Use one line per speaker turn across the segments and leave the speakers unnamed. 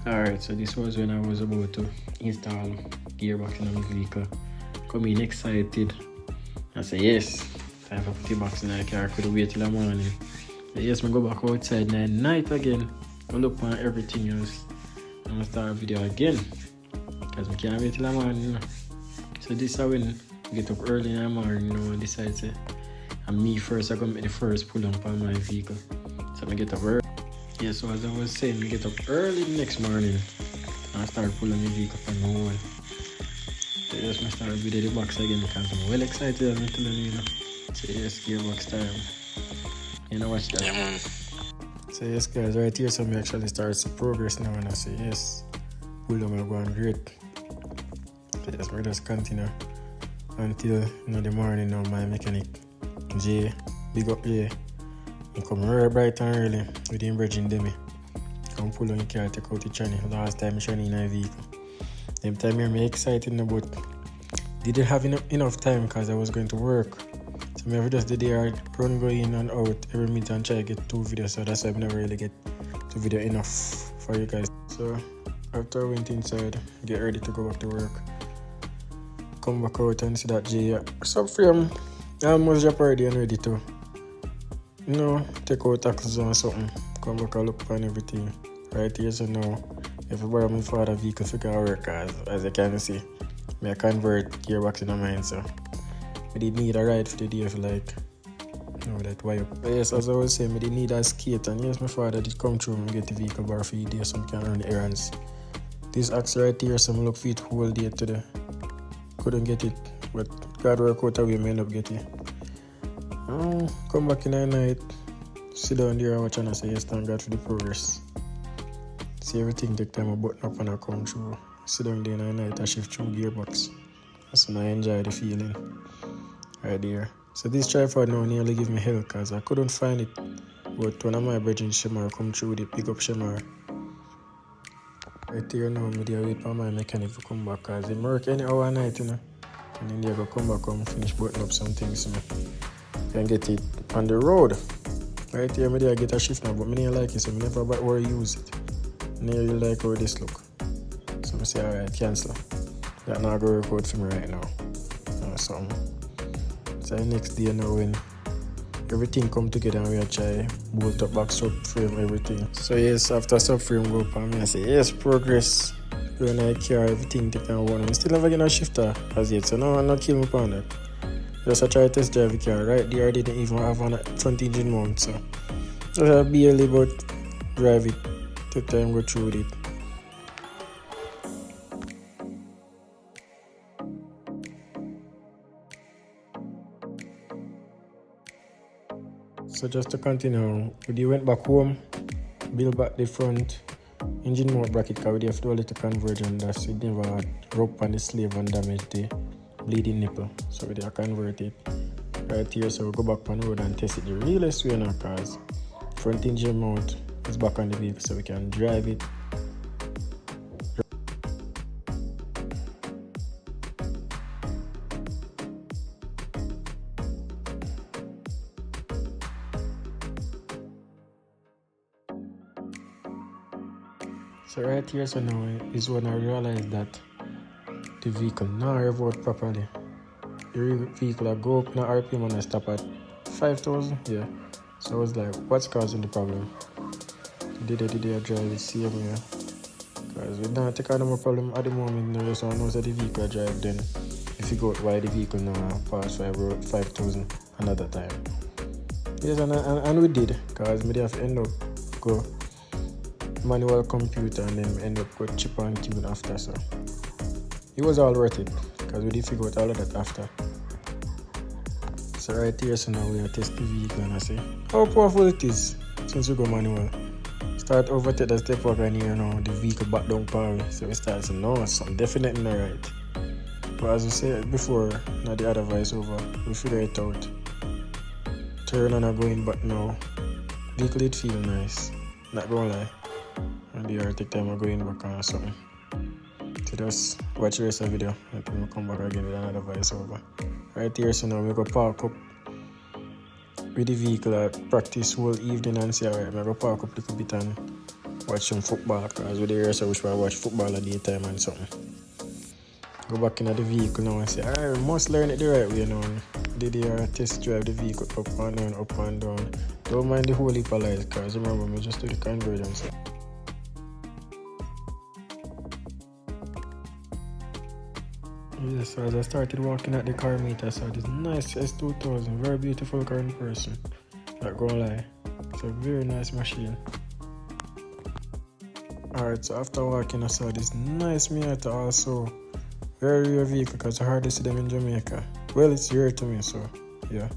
Alright, so this was when I was about to install Gearbox in my vehicle. Come in excited. I say yes, time for put the box in the car. I couldn't wait till the morning. So yes, I go back outside night again. I look on everything else. I'm gonna start a video again. Because I can't wait till the morning, you know. So this is when I get up early in the morning, you know, and decide to and me first, I'm gonna make the first pull up on my vehicle. So I get up early. Yeah, so as I was saying, I get up early the next morning and I start pulling my vehicle from the wall. So yes, I start video the box again because I'm well excited, I'm telling you, So yes, Gearbox time. You know, watch that.
Yeah, man.
So yes guys, right here, so we actually start to progress now and I say yes, pull down are going great. So yes, we just continue until the morning now. My mechanic Jay, big up Jay. I come very bright and early with him bridging Demi. Come pull on the car, take out the channel. Last time I shiny in a vehicle. Them time here me excited now, but didn't have enough time because I was going to work. So I just did the run go in and out every minute and try to get 2 videos. So that's why I never really get 2 video enough for you guys. So after I went inside, get ready to go back to work. Come back out and see that Jay subframe. I almost drop already and ready to, take out taxes or something. Come back and look on everything. Right here, so now, if I borrow my father's vehicle, I can work as you can see. I convert gearbox in mine, so I did need a ride for the day for that wire. But yes, as I was saying, I did need a skate, and yes, my father did come through and get the vehicle bar for the day so I can run the errands. This axe right here, so I look for it whole day today. Couldn't get it, but God work out a way, I end up getting it. Come back in the night, sit down there and watch and I say yes, thank God for the progress. See everything take time, I button up and I come through. Sit down there in the night and shift through Gearbox. So I enjoy the feeling right there. So this tripod now nearly give me hell because I couldn't find it. But one of my brethren Shemar come through with it, pick up Shemar. Right here now, I wait for my mechanic to come back because he work any hour at night, And then they go come back and finish button up some things, so I can get it on the road. Right here, I get a shift now, but I don't like it, so I never where I use it. I really like how this look. So I say, alright, cancel. That not going to work out for me right now. So the next day now when everything come together and we try bolt up back subframe, everything. So yes, after subframe go up and I say, yes, progress. When I care, everything take down one. I still never get a shifter as yet, so no, I'm not killing upon that. Just I try to test drive the car. Right there, I didn't even have a front engine mount, so just I barely but drive it. Take time go through with it. So just to continue, we went back home, build back the front engine mount bracket because we have to do a little conversion. That's it never rope on the slave and damage the bleeding nipple. So we convert it right here. So we go back on the road and test it the realest way now because front engine mount is back on the vehicle so we can drive it. So right here, so now is when I realized that the vehicle not rev out properly. The vehicle will go up now RPM and I stop at 5,000. Yeah. So I was like, what's causing the problem? Did I drive it same way? Because we don't take out more problem at the moment now, so I know that the vehicle drive then if you go out why the vehicle now pass 5,000 another time. Yes, and we did, because we have to end up go manual computer and then end up go chip and tune after, so it was all worth it because we did figure out all of that after. So right here, so now we are testing the vehicle and I say how powerful it is since we go manual. Start overtake the step wagon here now, the vehicle back down power. So we start saying no, something definitely not right. But as we said before, now the other voice over, we figure it out. Turn on and going back now. Vehicle it feel nice, not gonna lie. And the take time of going back on something. So just watch the rest of the video and then we'll come back again with another voice over. Right here, so now we go park up with the vehicle at practice whole evening and say alright, I go park up a little bit and watch some football because with the years I wish I watch football at daytime and something. Go back in the vehicle now and say, I must learn it the right way now. Did the test drive the vehicle up and down, up and down. Don't mind the whole heap of lights because remember me just do the convergence. Yes, so as I started walking at the car meter, I saw this nice S2000, very beautiful car in person. Not gonna lie, it's a very nice machine. Alright, so after walking I saw this nice Miata also. Very rare vehicle because I hardly see them in Jamaica. Well, it's rare to me, so yeah.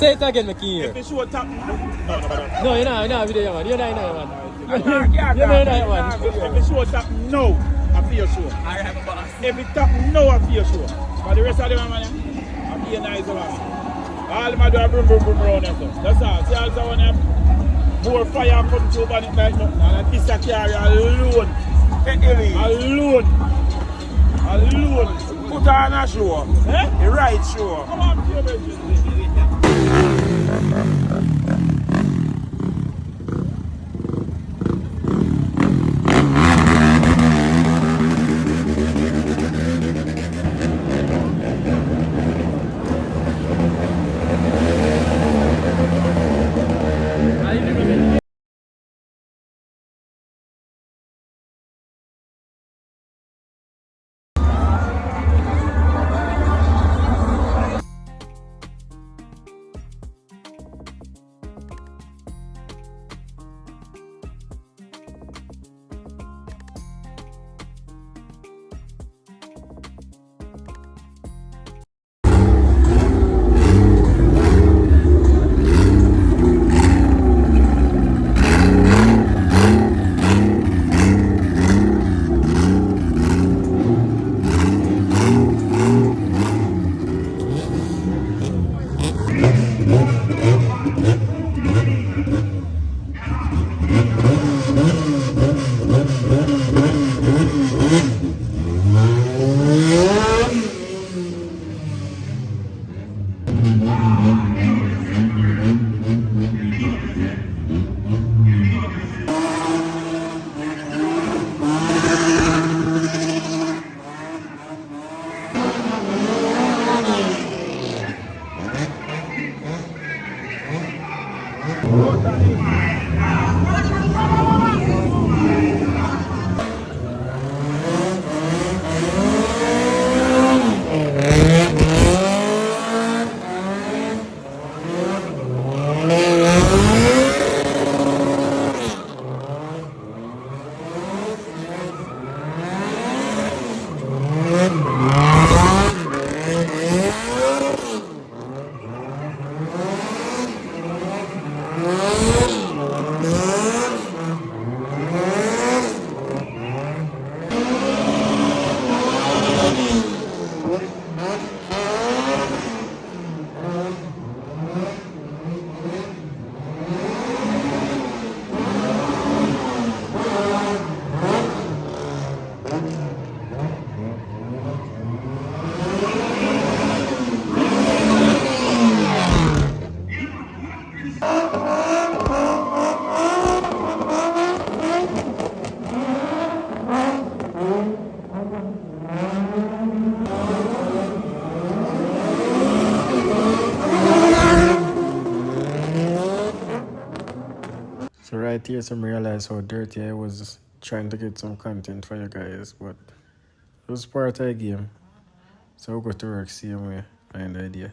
Say it again, McKee.
If you show top, no,
you're not video, man. You're not, man.
You're not, man. If you show top, no, I feel sure. I have a boss. If you top, no, I feel sure. But the rest of them, man, I feel nice, man. All them do a boom around them. That's all. See, also when them more fire come through on it like nothing, and this a carry alone. Alone. Put on a show. Eh? The right show. Come on,
So right here, some realize how dirty I was trying to get some content for you guys, but it was part of the game. So we'll go to work same way, find the idea.